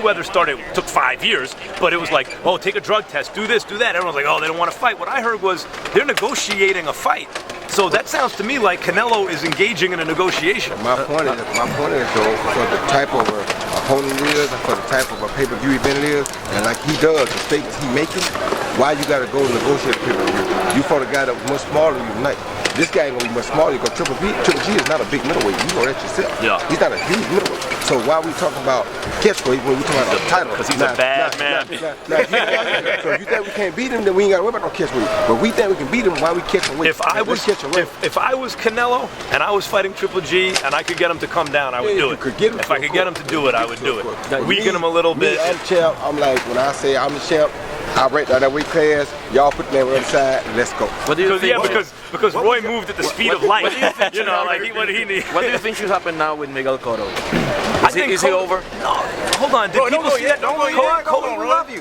Mayweather took 5 years, but it was like, oh, take a drug test, do this, do that. Everyone's like, oh, they don't want to fight. What I heard was they're negotiating a fight. So that sounds to me like Canelo is engaging in a negotiation. My point is though, for the type of opponent it is, and for the type of a pay-per-view event it is, and like he does, the statements he making, why you got to go negotiate a pay-per-view? You fought a guy that was much smaller than you tonight. This guy ain't gonna be much smaller because Triple G is not a big middleweight. You know that yourself. Yeah. He's not a huge middleweight. So why are we talking about catchweight when we talking about the title? Because he's a bad man. So if you think we can't beat him, then we ain't got to worry about no catchweight. But we think we can beat him, why we catching weight? If I was Canelo and I was fighting Triple G and I could get him to come down, I would do it. If I could get him to do it, I would do it. Weaken him a little bit. I'm champ. I'm like, when I say I'm the champ, I break down that weight class. Y'all put them on the side and let's go. What do you think? Because Roy moved at the speed of light. You know, like what he needs. What do you think should happen now with Miguel Cotto? Is he over? No, hold on. Did people see that? Don't go yet.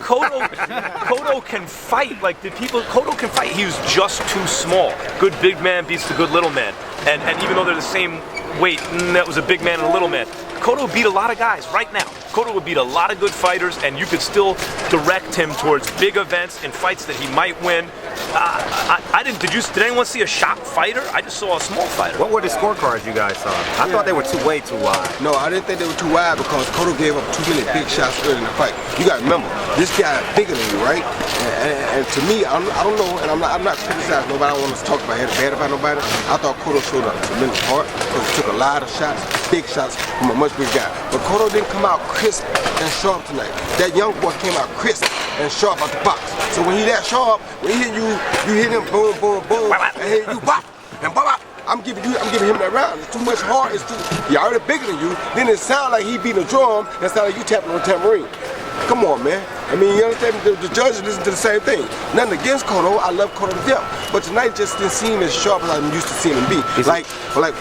Cotto can fight. Like, Cotto can fight. He was just too small. Good big man beats the good little man. And even though they're the same weight, that was a big man and a little man. Cotto beat a lot of guys right now. Cotto would beat a lot of good fighters, and you could still direct him towards big events and fights that he might win. Did anyone see a sharp fighter? I just saw a small fighter. What were the scorecards you guys saw? I thought they were way too wide. No, I didn't think they were too wide because Cotto gave up too many big shots early in the fight. You got to remember, this guy is bigger than you, right? And to me, I don't know, and I'm not criticizing nobody. I don't want to talk about bad about nobody. I thought Cotto showed a tremendous heart because he took a lot of shots, big shots from a much bigger guy. But Cotto didn't come out crisp and sharp tonight. That young boy came out crisp and sharp out the box. So when he that sharp, when he hit you, you hit him boom, boom, boom, and hit you bop, and bop. I'm giving him that round. It's too much hard. He already bigger than you. Then it sounds like he beating a drum. It sounds like you tapping on a tambourine. Come on, man. I mean, you understand? The judges listen to the same thing. Nothing against Cotto. I love Cotto to death. But tonight just didn't seem as sharp as I'm used to seeing him be. Like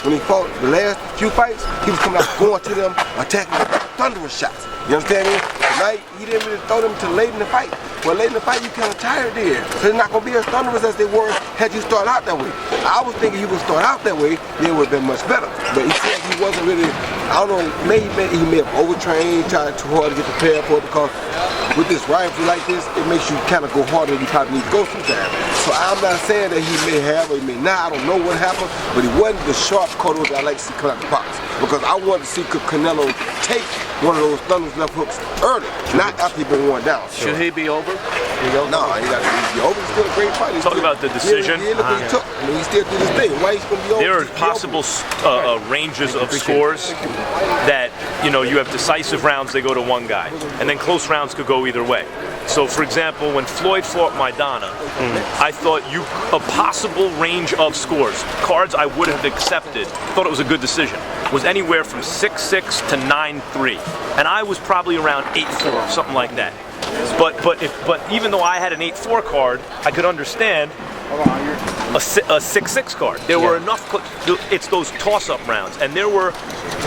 when he fought the last few fights, he was coming out going to them, attacking them, thunderous shots. You understand me? Tonight, he didn't really throw them till late in the fight. Well, late in the fight, you kind of tired there. So they're not going to be as thunderous as they were had you start out that way. I was thinking he would start out that way, then it would have been much better. But he said he wasn't really, I don't know, maybe he may have overtrained, tried too hard to get prepared for it because with this rifle like this, it makes you kind of go harder than you probably need to go sometimes. So I'm not saying that he may have or he may not. I don't know what happened, but he wasn't the sharp Cotto that I like to see come out the box. Because I wanted to see Canelo take one of those thunderous left hooks early, not after he's been worn down. So. Should he be over? No, he got to be over. He's still a great fighter. Talk about the decision. Look what he took. I mean, he still did his thing. Why he's going to be over? There are possible ranges of scores that, you have decisive rounds, they go to one guy. And then close rounds could go either way. So, for example, when Floyd fought Maidana, I thought a possible range of scores, cards I would have accepted, thought it was a good decision, was anywhere from 6-6 to 9-3. And I was probably around 8-4, something like that. But even though I had an 8-4 card, I could understand a 6-6 card. There were enough. It's those toss-up rounds, and there were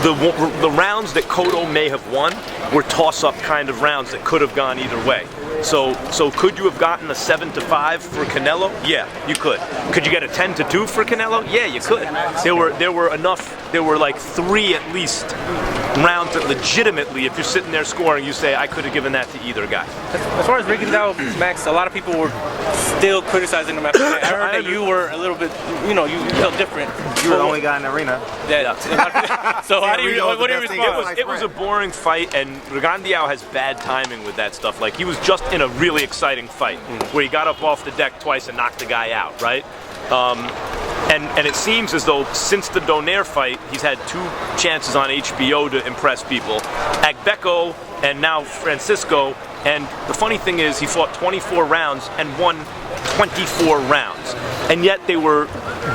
the rounds that Cotto may have won were toss-up kind of rounds that could have gone either way. So could you have gotten a 7-5 for Canelo? Yeah, you could. Could you get a 10-2 for Canelo? Yeah, you could. There were enough. There were like 3 at least rounds that legitimately, if you're sitting there scoring, you say I could have given that to either guy. As far as breaking down Max, a lot of people were still criticizing him after that. I heard that you were a little bit, you felt different. You were the only guy in the arena. Yeah. So what do you respond? It was a boring fight, and Rigondeaux has bad timing with that stuff. Like, he was just in a really exciting fight where he got up off the deck twice and knocked the guy out, right? And it seems as though since the Donaire fight, he's had 2 chances on HBO to impress people. Agbeko and now Francisco. And the funny thing is, he fought 24 rounds and won 24 rounds. And yet they were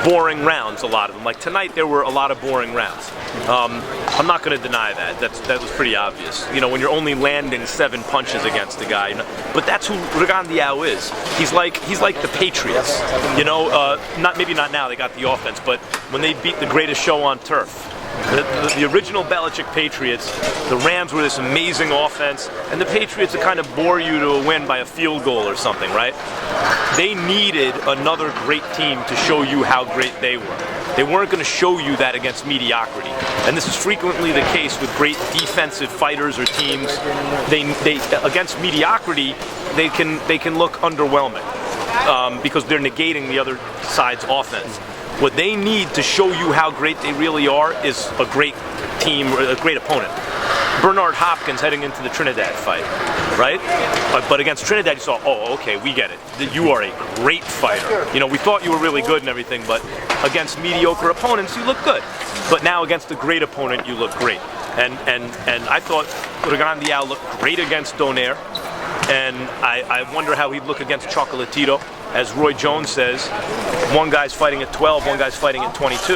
boring rounds, a lot of them. Like tonight, there were a lot of boring rounds. I'm not going to deny that. That was pretty obvious. When you're only landing 7 punches against the guy. But that's who Rigondeaux is. He's like the Patriots. Maybe not now. They got the offense, but when they beat the greatest show on turf. The original Belichick Patriots, the Rams were this amazing offense, and the Patriots would kind of bore you to a win by a field goal or something, right? They needed another great team to show you how great they were. They weren't going to show you that against mediocrity. And this is frequently the case with great defensive fighters or teams. They against mediocrity, they can look underwhelming because they're negating the other side's offense. What they need to show you how great they really are is a great team or a great opponent. Bernard Hopkins heading into the Trinidad fight, right? But against Trinidad, you saw, oh, okay, we get it. You are a great fighter. You know, we thought you were really good and everything, but against mediocre opponents, you look good. But now against a great opponent, you look great. And I thought Rigondeaux looked great against Donaire, and I wonder how he'd look against Chocolatito. As Roy Jones says, one guy's fighting at 12, one guy's fighting at 22.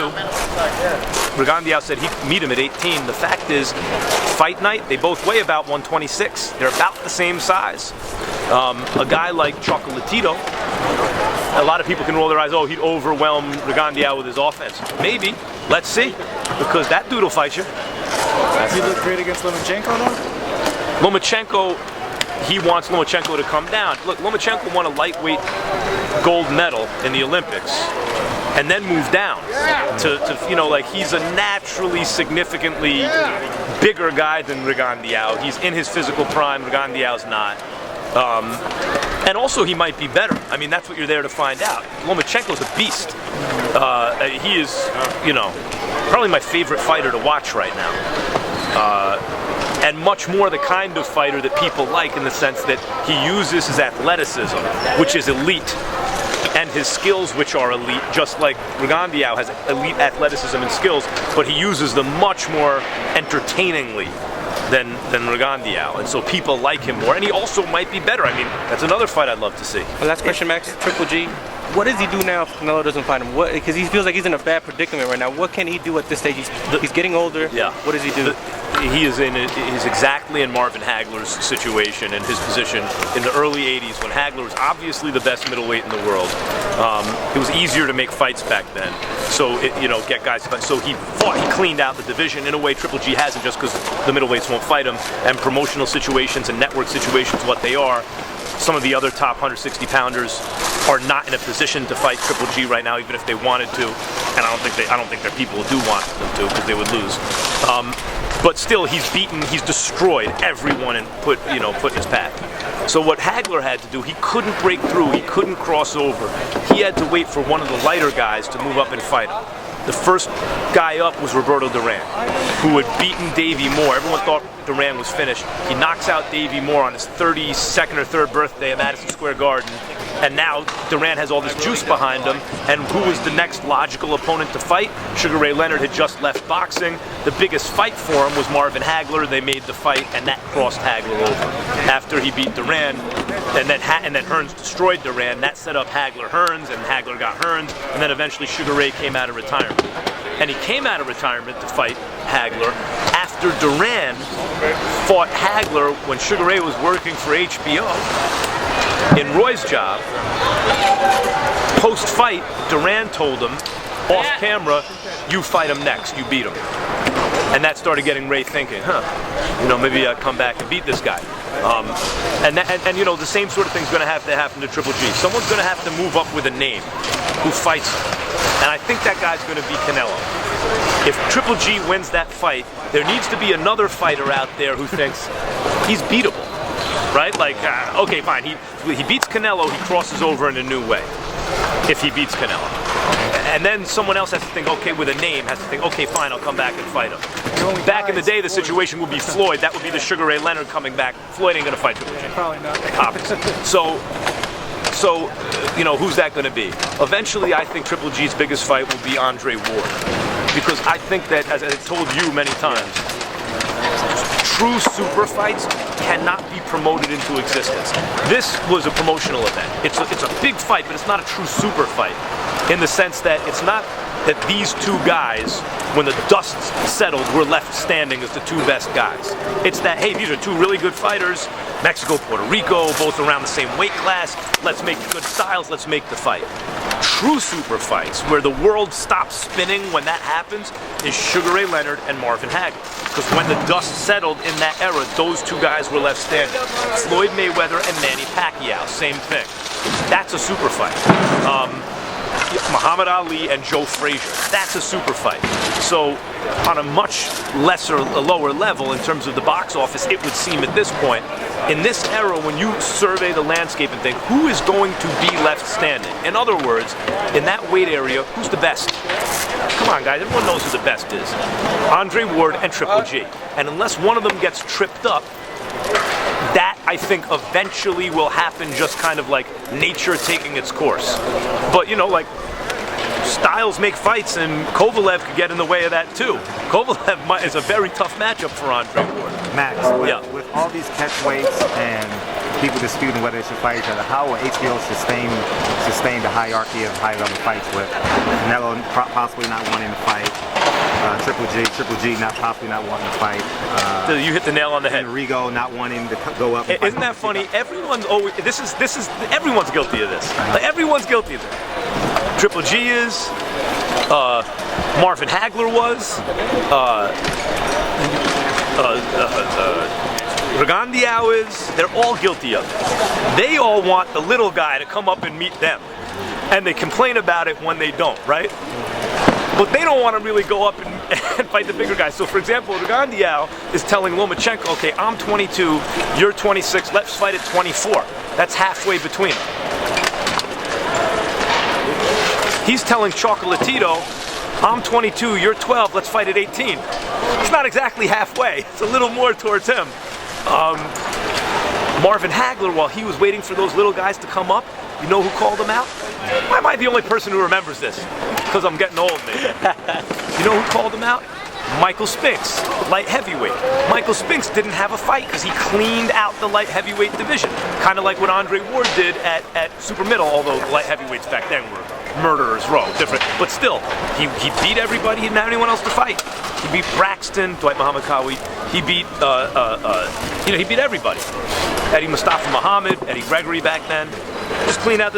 Rigondeaux said he'd meet him at 18. The fact is, fight night, they both weigh about 126. They're about the same size. A guy like Chocolatito, a lot of people can roll their eyes, oh, he'd overwhelm Rigondeaux with his offense. Maybe. Let's see. Because that dude will fight you. He looked great against Lomachenko, though? Lomachenko, he wants Lomachenko to come down. Look, Lomachenko won a lightweight gold medal in the Olympics and then moved down to you know, like, he's a naturally significantly bigger guy than Rigondeaux. He's in his physical prime, Rigondeaux's not. And also he might be better. I mean, that's what you're there to find out. Lomachenko's a beast. He is, you know, probably my favorite fighter to watch right now. And much more the kind of fighter that people like, in the sense that he uses his athleticism, which is elite, and his skills, which are elite, just like Rigondeaux has elite athleticism and skills, but he uses them much more entertainingly than Rigondeaux, and so people like him more, and he also might be better. I mean, that's another fight I'd love to see. Well, last question, Max. Triple G, what does he do now if Canelo doesn't fight him? Because he feels like he's in a bad predicament right now. What can he do at this stage? He's getting older. Yeah. What does he do? He's exactly in Marvin Hagler's situation and his position in the early 80s, when Hagler was obviously the best middleweight in the world. It was easier to make fights back then, so get guys to fight. So he cleaned out the division in a way Triple G hasn't, just because the middleweights won't fight him, and promotional situations and network situations, what they are. Some of the other top 160 pounders are not in a position to fight Triple G right now, even if they wanted to, and I don't think there are people who do want them to, because they would lose. But still, he's destroyed everyone and put in his path. So what Hagler had to do, he couldn't break through, he couldn't cross over. He had to wait for one of the lighter guys to move up and fight him. The first guy up was Roberto Duran, who had beaten Davey Moore. Everyone thought Duran was finished. He knocks out Davey Moore on his 32nd or 3rd birthday at Madison Square Garden. And now Duran has all this juice behind him. And who was the next logical opponent to fight? Sugar Ray Leonard had just left boxing. The biggest fight for him was Marvin Hagler. They made the fight, and that crossed Hagler over. After he beat Duran, and then Hearns destroyed Duran, that set up Hagler-Hearns, and Hagler got Hearns, and then eventually Sugar Ray came out of retirement. And he came out of retirement to fight Hagler after Duran fought Hagler when Sugar Ray was working for HBO in Roy's job. Post-fight, Duran told him, off camera, you fight him next, you beat him. And that started getting Ray thinking, maybe I'll come back and beat this guy. And the same sort of thing's going to have to happen to Triple G. Someone's going to have to move up with a name who fights him. And I think that guy's going to be Canelo. If Triple G wins that fight, there needs to be another fighter out there who thinks he's beatable, right? Like, okay, fine, he beats Canelo, he crosses over in a new way, if he beats Canelo. And then someone else has to think, okay, with a name, has to think, okay, fine, I'll come back and fight him. Back in the day, the situation would be Floyd. That would be the Sugar Ray Leonard coming back. Floyd ain't going to fight Triple G. Probably not. Obviously. So, who's that going to be? Eventually, I think Triple G's biggest fight will be Andre Ward. Because I think that, as I told you many times, true super fights cannot be promoted into existence. This was a promotional event. It's a big fight, but it's not a true super fight, in the sense that it's not that these two guys when the dust settled, we're left standing as the two best guys. It's that, hey, these are two really good fighters, Mexico, Puerto Rico, both around the same weight class, let's make good styles, let's make the fight. True super fights, where the world stops spinning when that happens, is Sugar Ray Leonard and Marvin Hagler. Because when the dust settled in that era, those two guys were left standing. Floyd Mayweather and Manny Pacquiao, same thing. That's a super fight. Muhammad Ali and Joe Frazier, that's a super fight. So on a much lower level in terms of the box office, it would seem at this point, in this era when you survey the landscape and think, who is going to be left standing? In other words, in that weight area, who's the best? Come on guys, everyone knows who the best is. Andre Ward and Triple G. And unless one of them gets tripped up, that I think eventually will happen, just kind of like nature taking its course. But you know, like, styles make fights, and Kovalev could get in the way of that too. Kovalev is a very tough matchup for Andre Ward. Max, with all these catch weights and people disputing whether they should fight each other, how will HBO sustain the hierarchy of high-level fights with Canelo possibly not wanting to fight, Triple G possibly not wanting to fight. You hit the nail on the head. Rigo not wanting to go up. And Isn't that funny? Everyone's always everyone's guilty of this. Like, everyone's guilty of it. Triple G is. Marvin Hagler was. Rigondeaux is. They're all guilty of it. They all want the little guy to come up and meet them, and they complain about it when they don't, right? But they don't want to really go up and fight the bigger guys. So for example, Rigondeaux is telling Lomachenko, okay, I'm 22, you're 26, let's fight at 24. That's halfway between them. He's telling Chocolatito, I'm 22, you're 12, let's fight at 18. It's not exactly halfway, it's a little more towards him. Marvin Hagler, while he was waiting for those little guys to come up, you know who called him out? Why am I the only person who remembers this? Because I'm getting old, maybe. You know who called him out? Michael Spinks, light heavyweight. Michael Spinks didn't have a fight because he cleaned out the light heavyweight division. Kind of like what Andre Ward did at super middle, although light heavyweights back then were murderers row, different. But still, he beat everybody, he didn't have anyone else to fight. He beat Braxton, Dwight Muhammad Qawi, he beat, he beat everybody. Eddie Mustafa Muhammad, Eddie Gregory back then. Just cleaned out the